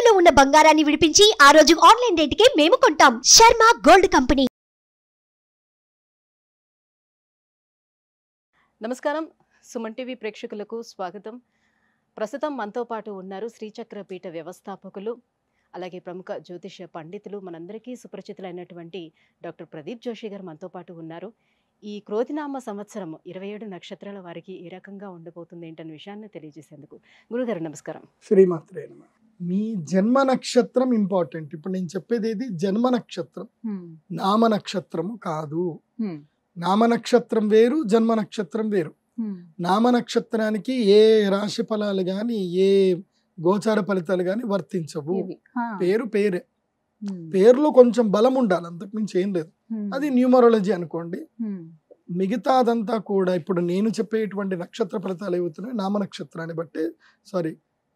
తాకట్టులో ఉన్న బంగారాన్ని విడిపించి ఆ రోజు ఆన్లైన్ రేటుకే మేము కొంటాం. Sharma gold company. నమస్కారం, సుమన్ టీవీ ప్రేక్షకులకు స్వాగతం. ప్రస్తుతం మనతో పాటు ఉన్నారు శ్రీచక్ర పీఠ వ్యవస్థాపకులు, అలాగే ప్రముఖ జ్యోతిష పండితులు, మనందరికీ సుపరిచితులైనటువంటి డాక్టర్ ప్రదీప్ జోషి గారు మనతో పాటు ఉన్నారు. ఈ క్రోధినామ సంవత్సరం 27 నక్షత్రాల వారికి ఏ రకంగా ఉండబోతుంది ఏంటనే విషయాన్ని తెలియజేసేందుకు గురుగారు నమస్కారం. శ్రీమాత్రే నమః. మీ జన్మ నక్షత్రం ఇంపార్టెంట్. ఇప్పుడు నేను చెప్పేది ఏది జన్మ నక్షత్రం, నామ నక్షత్రము కాదు. నామ నక్షత్రం వేరు, జన్మ నక్షత్రం వేరు. నామ నక్షత్రానికి ఏ రాశి ఫలాలు గాని ఏ గోచార ఫలితాలు గాని వర్తించవు. పేరు పేరే, పేరులో కొంచెం బలం ఉండాలి, అంతకు మించి ఏం లేదు. అది న్యూమరాలజీ అనుకోండి. మిగతాదంతా కూడా ఇప్పుడు నేను చెప్పేటువంటి నక్షత్ర ఫలితాలు ఏవవుతున్నాయి నామ నక్షత్రాన్ని బట్టి, సారీ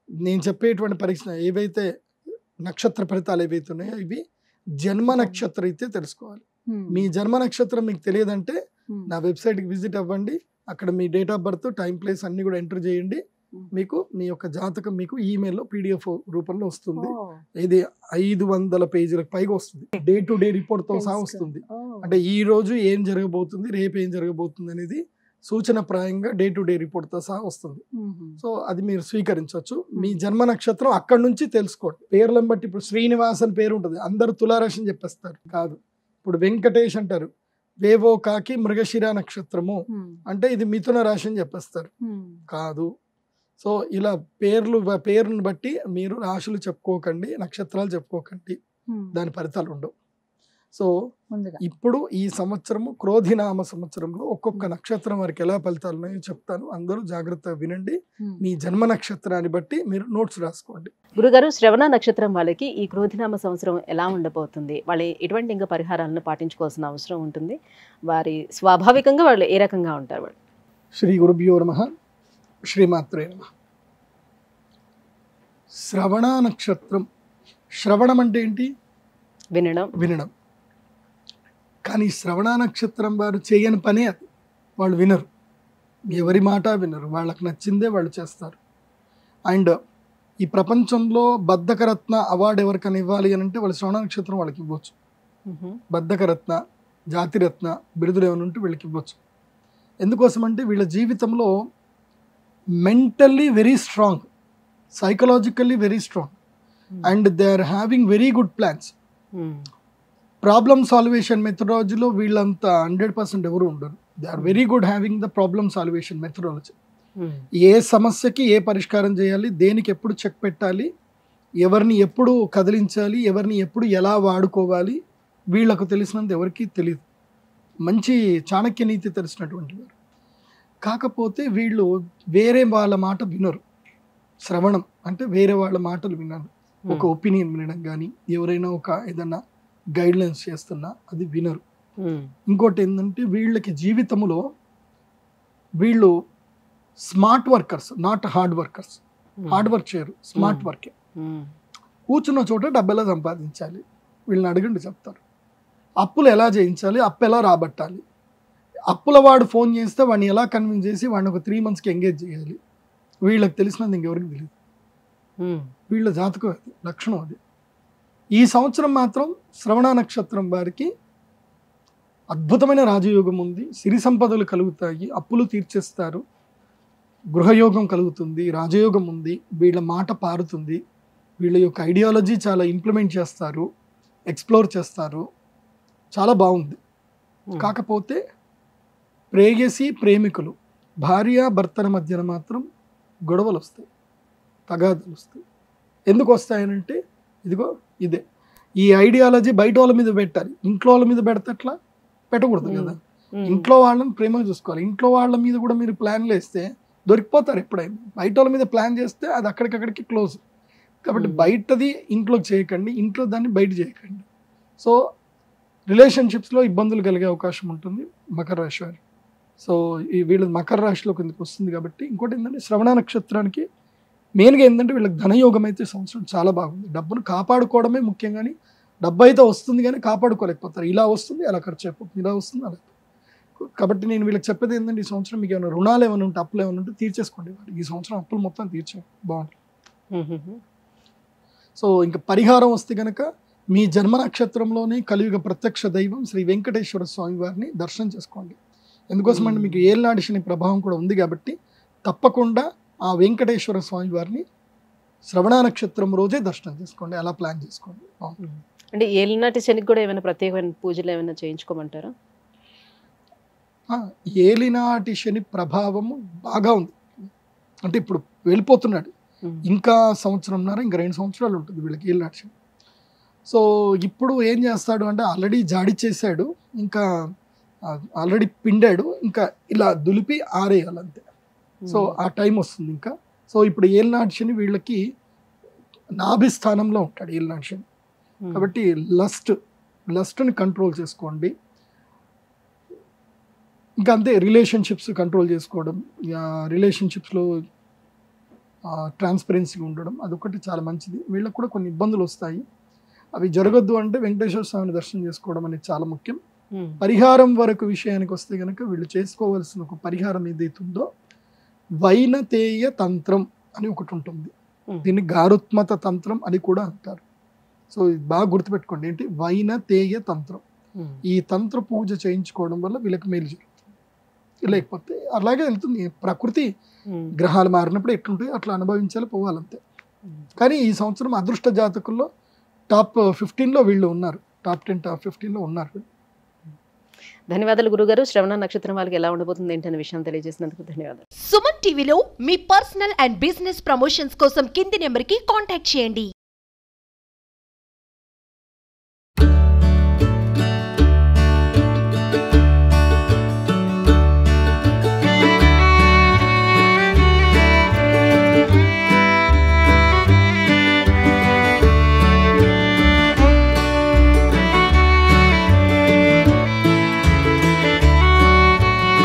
నేను చెప్పేటువంటి పరీక్ష ఏవైతే నక్షత్ర ఫలితాలు ఏవైతున్నాయో ఇవి జన్మ నక్షత్రం అయితే తెలుసుకోవాలి. మీ జన్మ నక్షత్రం మీకు తెలియదంటే నా వెబ్సైట్కి విజిట్ అవ్వండి. అక్కడ మీ date of birth, time, place అన్ని కూడా ఎంటర్ చేయండి. మీకు మీ యొక్క జాతకం మీకు ఈమెయిల్లో PDF రూపంలో వస్తుంది. ఇది 500 పేజీలకు పైగా వస్తుంది. డే టు డే రిపోర్ట్ తో సహా వస్తుంది. అంటే ఈ రోజు ఏం జరగబోతుంది, రేపు ఏం జరగబోతుంది అనేది సూచన ప్రాయంగా డే టు డే రిపోర్ట్ తో సహా వస్తుంది. సో అది మీరు స్వీకరించవచ్చు. మీ జన్మ నక్షత్రం అక్కడ నుంచి తెలుసుకోండి. పేర్లను బట్టి ఇప్పుడు శ్రీనివాస్ అని పేరు ఉంటుంది, అందరూ తులారాశి అని చెప్పేస్తారు. కాదు. ఇప్పుడు వెంకటేష్ అంటారు, వేవో కాకి మృగశిర నక్షత్రము అంటే ఇది మిథున రాశి అని చెప్పేస్తారు. కాదు. సో ఇలా పేరును బట్టి మీరు రాశులు చెప్పుకోకండి, నక్షత్రాలు చెప్పుకోకండి, దాని ఫలితాలు ఉండవు. సో ఇప్పుడు ఈ సంవత్సరము క్రోధినామ సంవత్సరంలో ఒక్కొక్క నక్షత్రం వారికి ఎలా ఫలితాలు ఉన్నాయో చెప్తాను. అందరూ జాగ్రత్తగా వినండి. మీ జన్మ నక్షత్రాన్ని బట్టి మీరు నోట్స్ రాసుకోండి. గురుగారు, శ్రవణ నక్షత్రం వాళ్ళకి ఈ క్రోధినామ సంవత్సరం ఎలా ఉండబోతుంది? వాళ్ళు ఎటువంటి ఇంకా పరిహారాలను పాటించుకోవాల్సిన అవసరం ఉంటుంది? వారి స్వాభావికంగా వాళ్ళు ఏ రకంగా ఉంటారు? వాళ్ళు శ్రీ గురుభ్యో నమః, శ్రీమాత్రే నమః. శ్రవణ నక్షత్రం, శ్రవణం అంటే ఏంటి? వినడం. కానీ శ్రవణ నక్షత్రం వారు చేయని పనే అది. వాళ్ళు వినరు, ఎవరి మాట వినరు, వాళ్ళకి నచ్చిందే వాళ్ళు చేస్తారు. అండ్ ఈ ప్రపంచంలో బద్ధకరత్న అవార్డు ఎవరికైనా ఇవ్వాలి అని అంటే వాళ్ళు శ్రవణ నక్షత్రం వాళ్ళకి ఇవ్వచ్చు. బద్ధకరత్న, జాతిరత్న బిరుదులు ఏమైనా ఉంటే వీళ్ళకి ఇవ్వచ్చు. ఎందుకోసం అంటే వీళ్ళ జీవితంలో mentally very strong, psychologically very strong, and they are having very good plans. Problem solvation మెథడాలజీలో వీళ్ళంతా 100% ఎవరు ఉండరు. They are very good having the problem solvation methodology. ఏ సమస్యకి ఏ పరిష్కారం చేయాలి, దేనికి ఎప్పుడు చెక్ పెట్టాలి, ఎవరిని ఎప్పుడు కదిలించాలి, ఎవరిని ఎప్పుడు ఎలా వాడుకోవాలి వీళ్ళకు తెలిసినంత ఎవరికి తెలియదు. మంచి చాణక్య నీతి తెలిసినటువంటి వారు. కాకపోతే వీళ్ళు వేరే వాళ్ళ మాట వినరు. శ్రవణం అంటే వేరే వాళ్ళ మాటలు వినరు. ఒక ఒపీనియన్ వినడం కానీ, ఎవరైనా ఒక ఏదన్నా గైడ్లైన్స్ చేస్తున్నా అది వినరు. ఇంకోటి ఏంటంటే వీళ్ళకి జీవితంలో వీళ్ళు smart workers, not hard workers. Hard work చేయరు, స్మార్ట్ వర్కే. కూర్చున్న చోట డబ్బెలా సంపాదించాలి వీళ్ళని అడగండి చెప్తారు. అప్పులు ఎలా చేయించాలి, అప్పు ఎలా రాబట్టాలి, అప్పుల వాడు ఫోన్ చేస్తే వాడిని ఎలా కన్విన్స్ చేసి వాడిని ఒక 3 monthsకి ఎంగేజ్ చేయాలి, వీళ్ళకి తెలిసినందుకు ఇంకెవరికి తెలియదు. వీళ్ళ జాతకం అది, లక్షణం అది. ఈ సంవత్సరం మాత్రం శ్రవణ నక్షత్రం వారికి అద్భుతమైన రాజయోగం ఉంది. సిరి సంపదలు కలుగుతాయి, అప్పులు తీర్చేస్తారు, గృహయోగం కలుగుతుంది, రాజయోగం ఉంది. వీళ్ళ మాట పారుతుంది, వీళ్ళ యొక్క ఐడియాలజీ చాలా ఇంప్లిమెంట్ చేస్తారు, ఎక్స్ప్లోర్ చేస్తారు, చాలా బాగుంది. కాకపోతే ప్రేయసి ప్రేమికులు, భార్య భర్తల మధ్యన మాత్రం గొడవలు వస్తాయి, తగాదాలు వస్తాయి. ఎందుకు వస్తాయనంటే ఇదిగో ఇదే ఈ ఐడియాలజీ బయట వాళ్ళ మీద పెట్టాలి, ఇంట్లో వాళ్ళ మీద పెడితే అట్లా పెట్టకూడదు కదా. ఇంట్లో వాళ్ళని ప్రేమగా చూసుకోవాలి. ఇంట్లో వాళ్ళ మీద కూడా మీరు ప్లాన్లు వేస్తే దొరికిపోతారు ఎప్పుడైనా. బయట వాళ్ళ మీద ప్లాన్ చేస్తే అది అక్కడికక్కడికి క్లోజ్. కాబట్టి బయటది ఇంట్లోకి చేయకండి, ఇంట్లో దాన్ని బయట చేయకండి. సో రిలేషన్షిప్స్లో ఇబ్బందులు కలిగే అవకాశం ఉంటుంది మకర రాశి వారు. సో ఈ వీళ్ళ మకర రాశిలో కిందకి వస్తుంది. కాబట్టి ఇంకోటి ఏంటంటే శ్రవణ నక్షత్రానికి మెయిన్గా ఏంటంటే వీళ్ళకి ధనయోగం అయితే సంవత్సరం చాలా బాగుంది. డబ్బును కాపాడుకోవడమే ముఖ్యం, కానీ డబ్బు అయితే వస్తుంది కానీ కాపాడుకోలేకపోతారు. ఇలా వస్తుంది అలా ఖర్చు అయిపోతుంది, ఇలా వస్తుంది అలా. కాబట్టి నేను వీళ్ళకి చెప్పేది ఏంటంటే ఈ సంవత్సరం మీకు ఏమైనా రుణాలు ఏమైనా ఉంటే, అప్పులు ఏమైనా ఉంటే తీర్చేసుకోండి. ఈ సంవత్సరం అప్పులు మొత్తం తీర్చే బాగుంటుంది. సో ఇంకా పరిహారం వస్తే కనుక మీ జన్మ నక్షత్రంలోనే కలియుగ ప్రత్యక్ష దైవం శ్రీ వెంకటేశ్వర స్వామి వారిని దర్శనం చేసుకోండి. ఎందుకోసం అంటే మీకు ఏళ్ళనాటి శని ప్రభావం కూడా ఉంది కాబట్టి తప్పకుండా ఆ వెంకటేశ్వర స్వామి వారిని శ్రవణ నక్షత్రం రోజే దర్శనం చేసుకోండి. అలా ప్లాన్ చేసుకోండి. అంటే ఏలినాటి శనికి కూడా ఏమైనా ప్రత్యేకమైన పూజలు ఏమైనా చేయించుకోమంటారా? ఏలినాటి శని ప్రభావము బాగా ఉంది. అంటే ఇప్పుడు వెళ్ళిపోతున్నాడు, ఇంకా సంవత్సరంన్నర, ఇంకా 2 సంవత్సరాలు ఉంటుంది వీళ్ళకి ఏలినాటి శని. సో ఇప్పుడు ఏం చేస్తాడు అంటే ఆల్రెడీ జాడి చేశాడు, ఇంకా ఆల్రెడీ పిండాడు, ఇంకా ఇలా దులిపి ఆరేయాలంతే. సో ఆ టైం వస్తుంది ఇంకా. సో ఇప్పుడు ఏలినాటి శని వీళ్ళకి నాభిస్థానంలో ఉంటాడు ఏలినాటి శని కాబట్టి లస్ట్ని కంట్రోల్ చేసుకోండి. ఇంకా అంతే, రిలేషన్షిప్స్ కంట్రోల్ చేసుకోవడం, రిలేషన్షిప్స్లో ట్రాన్స్పరెన్సీగా ఉండడం అదొకటి చాలా మంచిది. వీళ్ళకి కూడా కొన్ని ఇబ్బందులు వస్తాయి, అవి జరగద్దు అంటే వెంకటేశ్వర స్వామిని దర్శనం చేసుకోవడం అనేది చాలా ముఖ్యం. పరిహారం వరకు విషయానికి వస్తే కనుక వీళ్ళు చేసుకోవాల్సిన ఒక పరిహారం ఏదైతుందో వైనతేయ తంత్రం అని ఒకటి ఉంటుంది. దీన్ని గారుత్మత తంత్రం అని కూడా అంటారు. సో ఇది బాగా గుర్తుపెట్టుకోండి, ఏంటి వైనతేయ తంత్రం. ఈ తంత్ర పూజ చేయించుకోవడం వల్ల వీళ్ళకి మేలు జరుగుతుంది. లేకపోతే అలాగే వెళ్తుంది ప్రకృతి, గ్రహాలు మారినప్పుడు ఎట్లుంటాయి అట్లా అనుభవించాలి, పోవాలంతే. కానీ ఈ సంవత్సరం అదృష్ట జాతకుల్లో టాప్ 15లో వీళ్ళు ఉన్నారు, టాప్ 10 టాప్ 15లో ఉన్నారు. ధన్యవాదాలు గురుగారు. శ్రవణ నక్షత్రం వాళ్ళకి ఎలా ఉండబోతుంది ఏంటనే విషయం తెలియజేసినందుకు ధన్యవాదాలు. సుమన్ టీవీలో మీ పర్సనల్ అండ్ బిజినెస్ ప్రమోషన్స్ కోసం కింది నెంబర్కి కాంటాక్ట్ చేయండి.